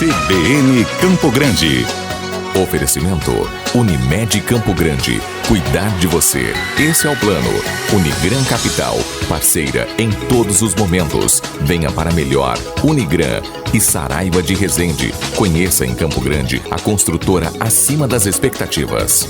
CBN Campo Grande. Oferecimento Unimed Campo Grande. Cuidar de você. Esse é o plano. Unigran Capital. Parceira em todos os momentos. Venha para melhor. Unigran e Saraiva de Resende. Conheça em Campo Grande a construtora acima das expectativas.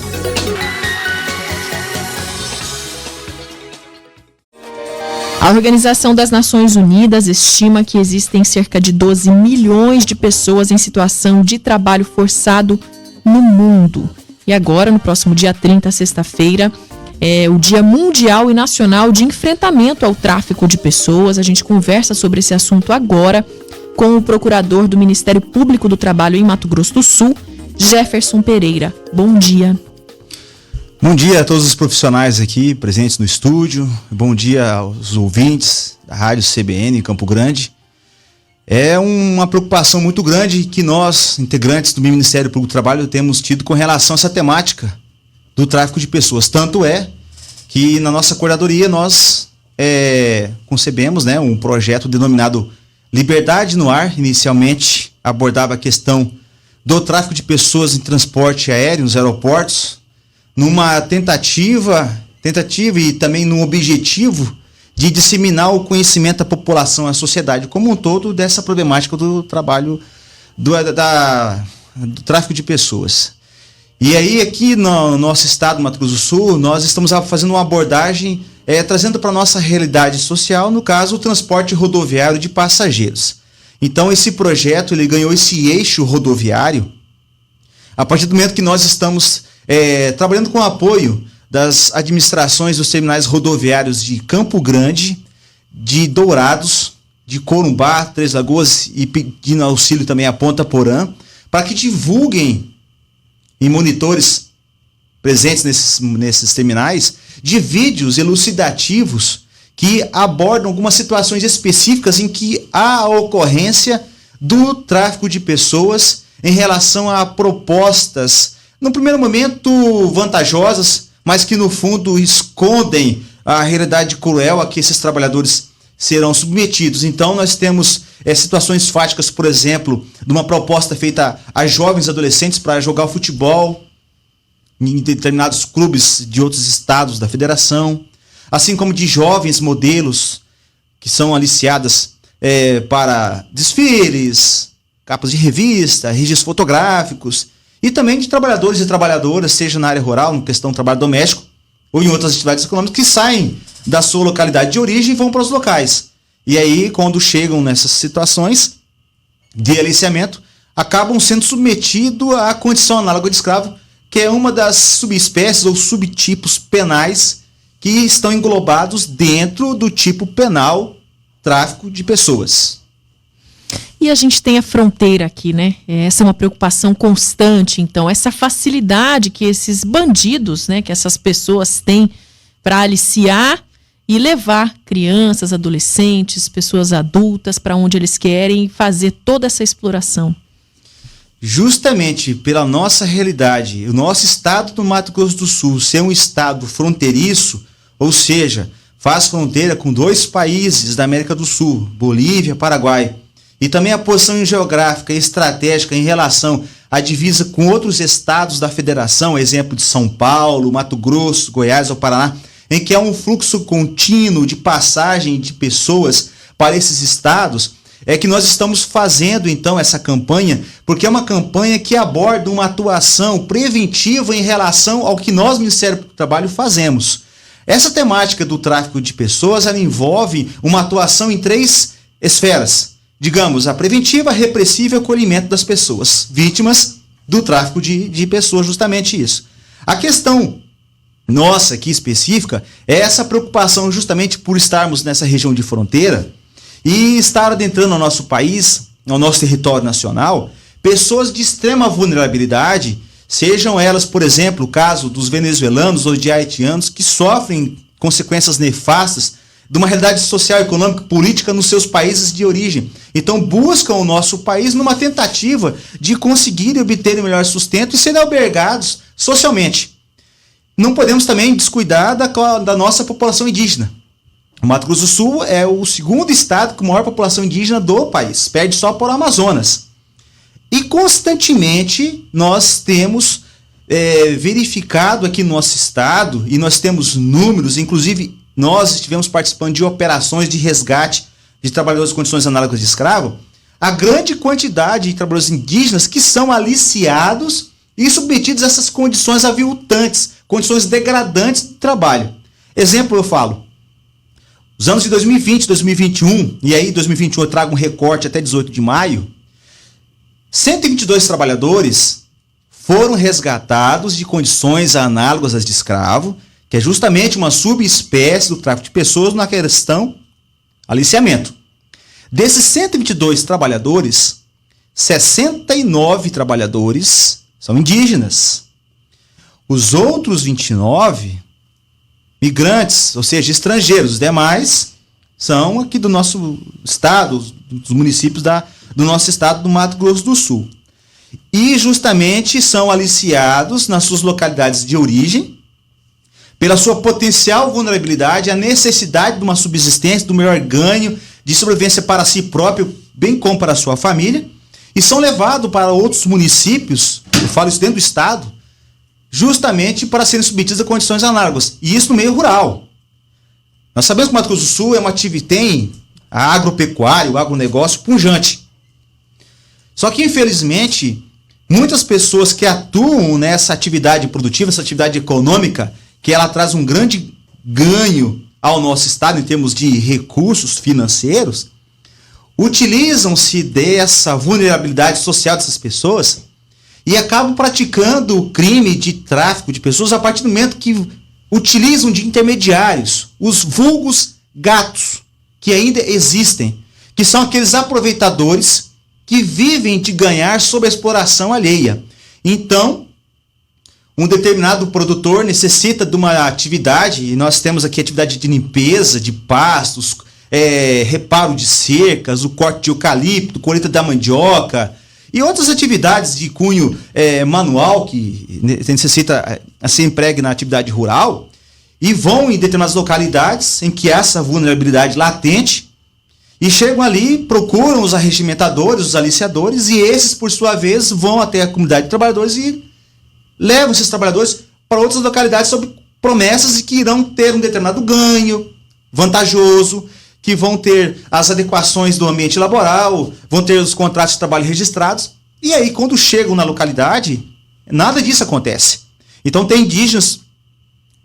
A Organização das Nações Unidas estima que existem cerca de 12 milhões de pessoas em situação de trabalho forçado no mundo. E agora, no próximo dia 30, sexta-feira, é o Dia Mundial e Nacional de Enfrentamento ao Tráfico de Pessoas. A gente conversa sobre esse assunto agora com o procurador do Ministério Público do Trabalho em Mato Grosso do Sul, Jefferson Pereira. Bom dia. Bom dia a todos os profissionais aqui presentes no estúdio. Bom dia aos ouvintes da Rádio CBN Campo Grande. É uma preocupação muito grande que nós, integrantes do Ministério Público do Trabalho, temos tido com relação a essa temática do tráfico de pessoas. Tanto é que na nossa coordenadoria nós concebemos, um projeto denominado Liberdade no Ar. Inicialmente abordava a questão do tráfico de pessoas em transporte aéreo nos aeroportos, numa tentativa e também num objetivo de disseminar o conhecimento da população, à sociedade como um todo, dessa problemática do trabalho, do tráfico de pessoas. E aí, aqui no nosso estado, Mato Grosso do Sul, nós estamos fazendo uma abordagem, trazendo para a nossa realidade social, no caso, o transporte rodoviário de passageiros. Então, esse projeto, ele ganhou esse eixo rodoviário a partir do momento que nós estamos trabalhando com o apoio das administrações dos terminais rodoviários de Campo Grande, de Dourados, de Corumbá, Três Lagoas e pedindo auxílio também a Ponta Porã, para que divulguem em monitores presentes nesses terminais de vídeos elucidativos que abordam algumas situações específicas em que há a ocorrência do tráfico de pessoas em relação a propostas, no primeiro momento, vantajosas, mas que no fundo escondem a realidade cruel a que esses trabalhadores serão submetidos. Então nós temos situações fáticas, por exemplo, de uma proposta feita a jovens adolescentes para jogar futebol em determinados clubes de outros estados da federação, assim como de jovens modelos que são aliciadas para desfiles, capas de revista, registros fotográficos, e também de trabalhadores e trabalhadoras, seja na área rural, na questão do trabalho doméstico, ou em outras atividades econômicas, que saem da sua localidade de origem e vão para os locais. E aí, quando chegam nessas situações de aliciamento, acabam sendo submetidos à condição análoga de escravo, que é uma das subespécies ou subtipos penais que estão englobados dentro do tipo penal tráfico de pessoas. E a gente tem a fronteira aqui, né? Essa é uma preocupação constante, então, essa facilidade que esses bandidos, que essas pessoas têm para aliciar e levar crianças, adolescentes, pessoas adultas para onde eles querem fazer toda essa exploração. Justamente pela nossa realidade, o nosso estado do Mato Grosso do Sul ser um estado fronteiriço, ou seja, faz fronteira com 2 países da América do Sul, Bolívia, Paraguai, e também a posição geográfica e estratégica em relação à divisa com outros estados da federação, exemplo de São Paulo, Mato Grosso, Goiás ou Paraná, em que há um fluxo contínuo de passagem de pessoas para esses estados, é que nós estamos fazendo então essa campanha, porque é uma campanha que aborda uma atuação preventiva em relação ao que nós, Ministério do Trabalho, fazemos. Essa temática do tráfico de pessoas, ela envolve uma atuação em 3 esferas. Digamos, a preventiva, a repressiva e o acolhimento das pessoas vítimas do tráfico de pessoas, justamente isso. A questão nossa aqui específica é essa preocupação justamente por estarmos nessa região de fronteira e estar adentrando ao nosso país, ao nosso território nacional, pessoas de extrema vulnerabilidade, sejam elas, por exemplo, o caso dos venezuelanos ou de haitianos que sofrem consequências nefastas de uma realidade social, econômica, política nos seus países de origem. Então buscam o nosso país numa tentativa de conseguir obter o melhor sustento e serem albergados socialmente. Não podemos também descuidar da nossa população indígena. O Mato Grosso do Sul é o segundo estado com maior população indígena do país, perde só para o Amazonas. E constantemente nós temos verificado aqui no nosso estado, e nós temos números, inclusive nós estivemos participando de operações de resgate de trabalhadores em condições análogas de escravo, a grande quantidade de trabalhadores indígenas que são aliciados e submetidos a essas condições aviltantes, condições degradantes de trabalho. Exemplo, eu falo, os anos de 2020, 2021, e aí 2021 eu trago um recorte até 18 de maio, 122 trabalhadores foram resgatados de condições análogas às de escravo, que é justamente uma subespécie do tráfico de pessoas na questão aliciamento. Desses 122 trabalhadores, 69 trabalhadores são indígenas. Os outros 29, migrantes, ou seja, estrangeiros. Os demais são aqui do nosso estado, dos municípios do nosso estado do Mato Grosso do Sul. E justamente são aliciados nas suas localidades de origem, pela sua potencial vulnerabilidade, a necessidade de uma subsistência, do melhor ganho, de sobrevivência para si próprio, bem como para a sua família, e são levados para outros municípios, eu falo isso dentro do estado, justamente para serem submetidos a condições análogas, e isso no meio rural. Nós sabemos que o Mato Grosso do Sul tem a agropecuária, o agronegócio pujante. Só que, infelizmente, muitas pessoas que atuam nessa atividade produtiva, essa atividade econômica, que ela traz um grande ganho ao nosso estado em termos de recursos financeiros, utilizam-se dessa vulnerabilidade social dessas pessoas e acabam praticando o crime de tráfico de pessoas a partir do momento que utilizam de intermediários, os vulgos gatos, que ainda existem, que são aqueles aproveitadores que vivem de ganhar sob a exploração alheia. Então, um determinado produtor necessita de uma atividade, e nós temos aqui atividade de limpeza de pastos, reparo de cercas, o corte de eucalipto, colheita da mandioca e outras atividades de cunho manual que necessita se empregue na atividade rural, e vão em determinadas localidades em que há essa vulnerabilidade latente e chegam ali, procuram os arregimentadores, os aliciadores, e esses, por sua vez, vão até a comunidade de trabalhadores e levam esses trabalhadores para outras localidades sob promessas de que irão ter um determinado ganho vantajoso, que vão ter as adequações do ambiente laboral, vão ter os contratos de trabalho registrados. E aí, quando chegam na localidade, nada disso acontece. Então, tem indígenas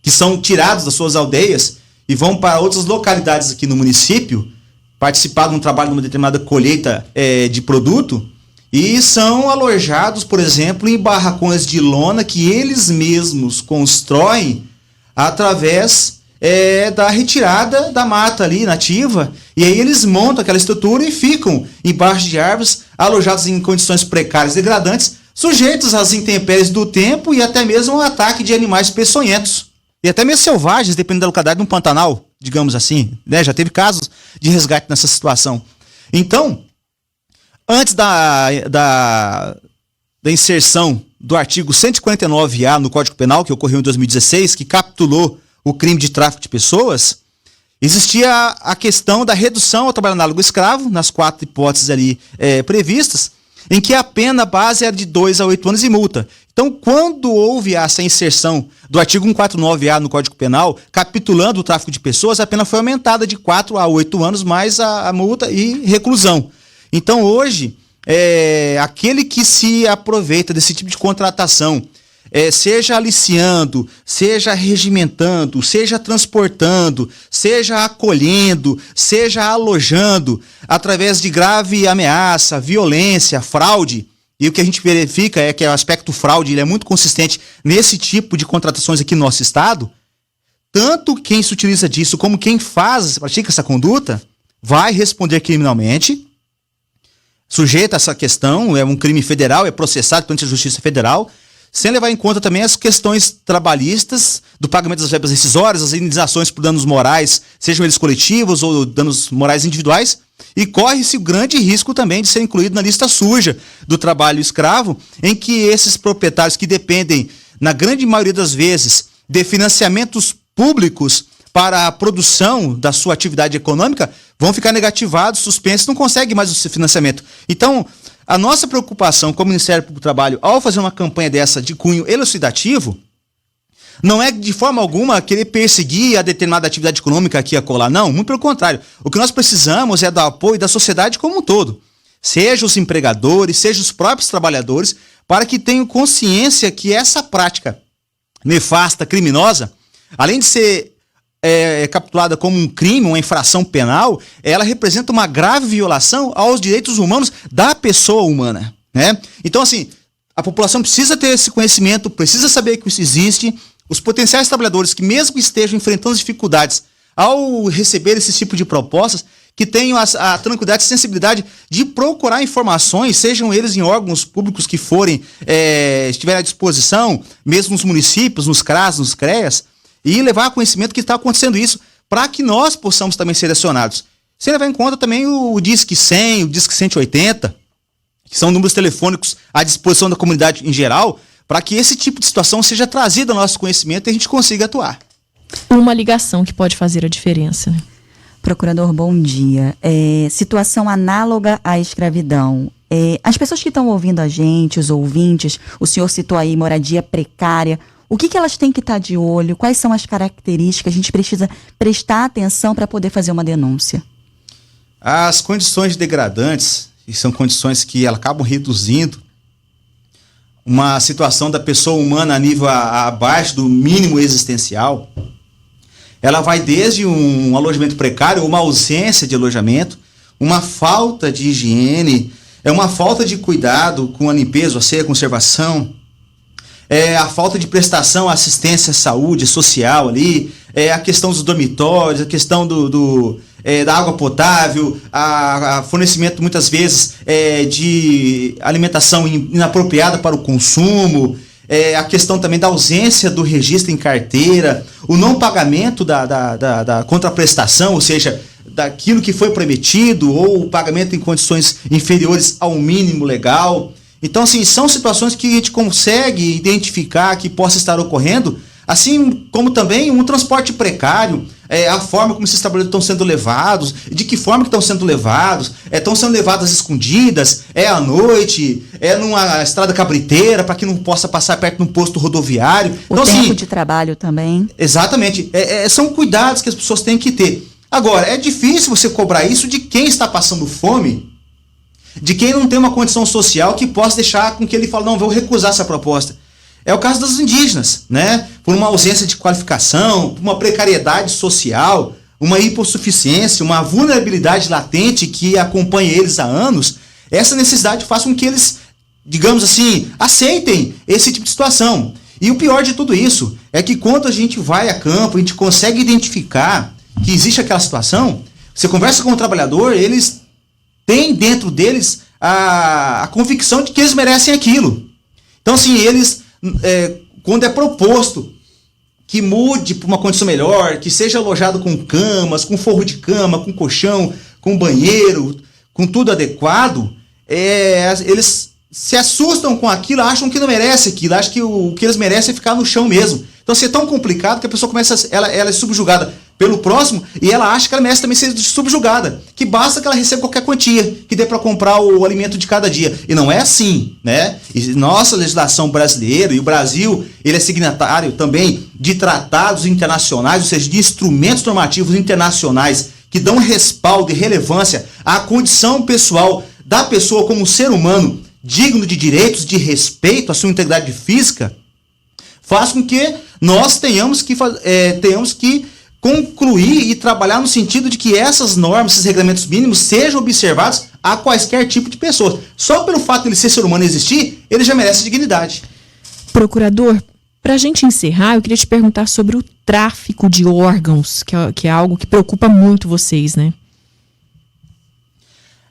que são tirados das suas aldeias e vão para outras localidades aqui no município participar de um trabalho numa determinada colheita de produto, e são alojados, por exemplo, em barracões de lona que eles mesmos constroem através da retirada da mata ali nativa, e aí eles montam aquela estrutura e ficam embaixo de árvores, alojados em condições precárias e degradantes, sujeitos às intempéries do tempo e até mesmo ao ataque de animais peçonhentos. E até mesmo selvagens, dependendo da localidade, de um Pantanal, digamos assim, né? Já teve casos de resgate nessa situação. Então, antes da inserção do artigo 149-A no Código Penal, que ocorreu em 2016, que capitulou o crime de tráfico de pessoas, existia a questão da redução ao trabalho análogo escravo, nas 4 hipóteses ali previstas, em que a pena base era de 2 a 8 anos e multa. Então, quando houve essa inserção do artigo 149-A no Código Penal, capitulando o tráfico de pessoas, a pena foi aumentada de 4 a 8 anos, mais a multa e reclusão. Então, hoje, aquele que se aproveita desse tipo de contratação, seja aliciando, seja regimentando, seja transportando, seja acolhendo, seja alojando, através de grave ameaça, violência, fraude, e o que a gente verifica é que o aspecto fraude ele é muito consistente nesse tipo de contratações aqui no nosso estado, tanto quem se utiliza disso como quem pratica essa conduta, vai responder criminalmente, sujeito a essa questão, é um crime federal, é processado perante a Justiça Federal, sem levar em conta também as questões trabalhistas do pagamento das verbas rescisórias, as indenizações por danos morais, sejam eles coletivos ou danos morais individuais, e corre-se o grande risco também de ser incluído na lista suja do trabalho escravo, em que esses proprietários que dependem, na grande maioria das vezes, de financiamentos públicos para a produção da sua atividade econômica, vão ficar negativados, suspensos, não conseguem mais o financiamento. Então, a nossa preocupação como Ministério Público do Trabalho ao fazer uma campanha dessa de cunho elucidativo não é de forma alguma querer perseguir a determinada atividade econômica aqui e acolá, não, muito pelo contrário. O que nós precisamos é do apoio da sociedade como um todo, seja os empregadores, seja os próprios trabalhadores, para que tenham consciência que essa prática nefasta, criminosa, além de ser capturada como um crime, uma infração penal, ela representa uma grave violação aos direitos humanos da pessoa humana, né? Então, assim, a população precisa ter esse conhecimento, precisa saber que isso existe. Os potenciais trabalhadores que mesmo que estejam enfrentando dificuldades ao receber esse tipo de propostas, que tenham a tranquilidade e sensibilidade de procurar informações, sejam eles em órgãos públicos que forem, estiverem à disposição, mesmo nos municípios, nos CRAS, nos CREAS, e levar a conhecimento que está acontecendo isso, para que nós possamos também ser acionados. Sem levar em conta também o Disque 100, o Disque 180, que são números telefônicos à disposição da comunidade em geral, para que esse tipo de situação seja trazida ao nosso conhecimento e a gente consiga atuar. Uma ligação que pode fazer a diferença, né? Procurador, bom dia. Situação análoga à escravidão. As pessoas que estão ouvindo a gente, os ouvintes, o senhor citou aí moradia precária, o que elas têm que estar de olho? Quais são as características que a gente precisa prestar atenção para poder fazer uma denúncia? As condições degradantes, e são condições que elas acabam reduzindo uma situação da pessoa humana a nível abaixo do mínimo existencial. Ela vai desde um alojamento precário, uma ausência de alojamento, uma falta de higiene, uma falta de cuidado com a limpeza, a conservação, a falta de prestação, assistência à saúde social ali, a questão dos dormitórios, a questão da água potável, a fornecimento muitas vezes de alimentação inapropriada para o consumo, a questão também da ausência do registro em carteira, o não pagamento da contraprestação, ou seja, daquilo que foi prometido, ou o pagamento em condições inferiores ao mínimo legal. Então, assim, são situações que a gente consegue identificar que possa estar ocorrendo, assim como também um transporte precário, a forma como esses trabalhadores estão sendo levados, de que forma que estão sendo levados, estão sendo levados às escondidas, à noite, numa estrada cabriteira, para que não possa passar perto de um posto rodoviário. O então, tempo assim, de trabalho também. Exatamente. São cuidados que as pessoas têm que ter. Agora, é difícil você cobrar isso de quem está passando fome, de quem não tem uma condição social que possa deixar com que ele fale, não, vou recusar essa proposta. É o caso dos indígenas, né? Por uma ausência de qualificação, por uma precariedade social, uma hipossuficiência, uma vulnerabilidade latente que acompanha eles há anos, essa necessidade faz com que eles, digamos assim, aceitem esse tipo de situação. E o pior de tudo isso é que quando a gente vai a campo, a gente consegue identificar que existe aquela situação, você conversa com o trabalhador, eles têm dentro deles a convicção de que eles merecem aquilo. Então, assim, eles, quando é proposto que mude para uma condição melhor, que seja alojado com camas, com forro de cama, com colchão, com banheiro, com tudo adequado, eles se assustam com aquilo, acham que não merece aquilo, acham que o que eles merecem é ficar no chão mesmo. Então, assim, é tão complicado que a pessoa começa, ela é subjugada pelo próximo e ela acha que ela merece também ser subjugada, que basta que ela receba qualquer quantia que dê para comprar o alimento de cada dia. E não é assim, né? E nossa legislação brasileira, e o Brasil, ele é signatário também de tratados internacionais, ou seja, de instrumentos normativos internacionais que dão respaldo e relevância à condição pessoal da pessoa como um ser humano digno de direitos, de respeito à sua integridade física, faz com que nós tenhamos que concluir e trabalhar no sentido de que essas normas, esses regulamentos mínimos sejam observados a quaisquer tipo de pessoas. Só pelo fato de ele ser humano e existir, ele já merece dignidade. Procurador, para a gente encerrar, eu queria te perguntar sobre o tráfico de órgãos, que é algo que preocupa muito vocês, né?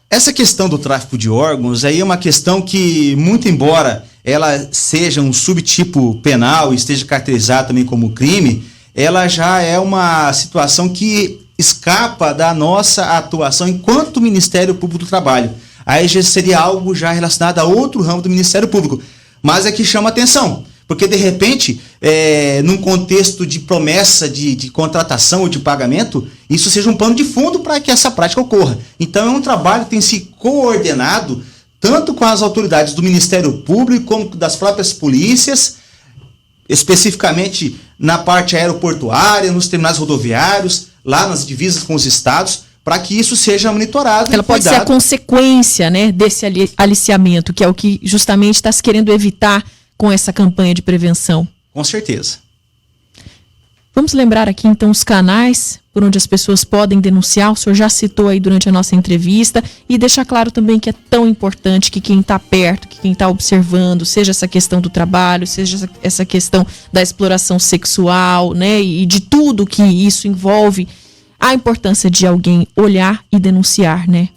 Essa questão do tráfico de órgãos aí é uma questão que, muito embora ela seja um subtipo penal e esteja caracterizada também como crime, ela já é uma situação que escapa da nossa atuação enquanto Ministério Público do Trabalho. Aí já seria algo já relacionado a outro ramo do Ministério Público. Mas é que chama atenção, porque de repente, num contexto de promessa de contratação ou de pagamento, isso seja um pano de fundo para que essa prática ocorra. Então é um trabalho que tem se coordenado tanto com as autoridades do Ministério Público como das próprias polícias, especificamente na parte aeroportuária, nos terminais rodoviários, lá nas divisas com os estados, para que isso seja monitorado. Ela pode ser a consequência, né, desse aliciamento, que é o que justamente está se querendo evitar com essa campanha de prevenção. Com certeza. Vamos lembrar aqui, então, os canais por onde as pessoas podem denunciar. O senhor já citou aí durante a nossa entrevista, e deixar claro também que é tão importante que quem está perto, que quem está observando, seja essa questão do trabalho, seja essa questão da exploração sexual, né, e de tudo que isso envolve, a importância de alguém olhar e denunciar, né?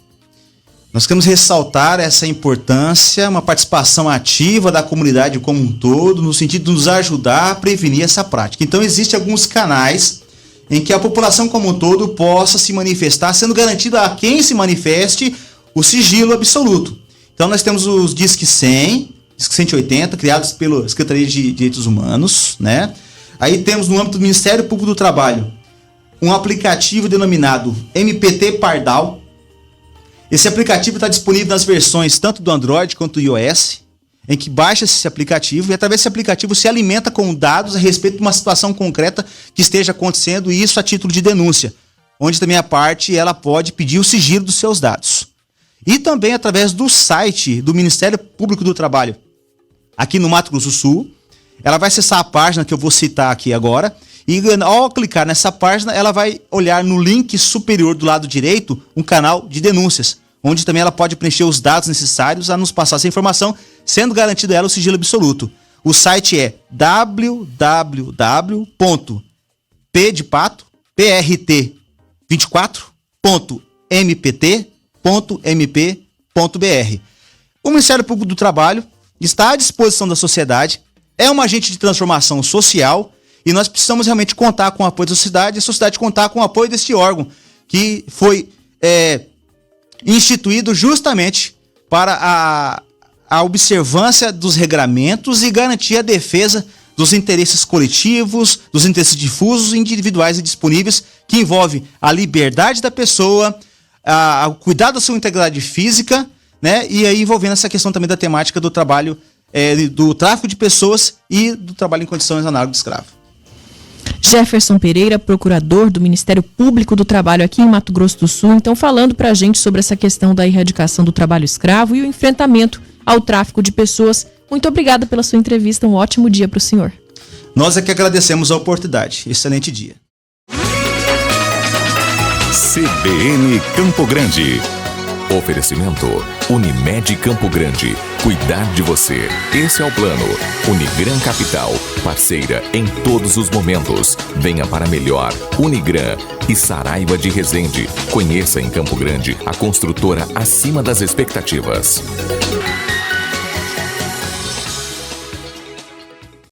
Nós queremos ressaltar essa importância, uma participação ativa da comunidade como um todo, no sentido de nos ajudar a prevenir essa prática. Então, existem alguns canais em que a população como um todo possa se manifestar, sendo garantido a quem se manifeste o sigilo absoluto. Então, nós temos os Disque 100, Disque 180, criados pela Secretaria de Direitos Humanos, né? Aí temos, no âmbito do Ministério Público do Trabalho, um aplicativo denominado MPT Pardal. Esse aplicativo está disponível nas versões tanto do Android quanto do iOS, em que baixa esse aplicativo e através desse aplicativo se alimenta com dados a respeito de uma situação concreta que esteja acontecendo, e isso a título de denúncia, onde também a parte ela pode pedir o sigilo dos seus dados. E também através do site do Ministério Público do Trabalho, aqui no Mato Grosso do Sul. Ela vai acessar a página que eu vou citar aqui agora, e ao clicar nessa página, ela vai olhar no link superior do lado direito um canal de denúncias, onde também ela pode preencher os dados necessários a nos passar essa informação, sendo garantido a ela o sigilo absoluto. O site é www.prt24.mpt.mp.br. O Ministério Público do Trabalho está à disposição da sociedade, é um agente de transformação social, e nós precisamos realmente contar com o apoio da sociedade, e a sociedade contar com o apoio deste órgão, que foi instituído justamente para a observância dos regramentos e garantir a defesa dos interesses coletivos, dos interesses difusos, individuais e disponíveis, que envolve a liberdade da pessoa, o cuidado da sua integridade física, né? E aí envolvendo essa questão também da temática do trabalho, do tráfico de pessoas e do trabalho em condições análogas de escravo. Jefferson Pereira, procurador do Ministério Público do Trabalho aqui em Mato Grosso do Sul, então falando pra gente sobre essa questão da erradicação do trabalho escravo e o enfrentamento ao tráfico de pessoas. Muito obrigada pela sua entrevista, um ótimo dia para o senhor. Nós é que agradecemos a oportunidade. Excelente dia. CBN Campo Grande. Oferecimento Unimed Campo Grande. Cuidar de você. Esse é o plano. Unigran Capital. Parceira em todos os momentos. Venha para melhor. Unigran e Saraiva de Resende. Conheça em Campo Grande a construtora acima das expectativas.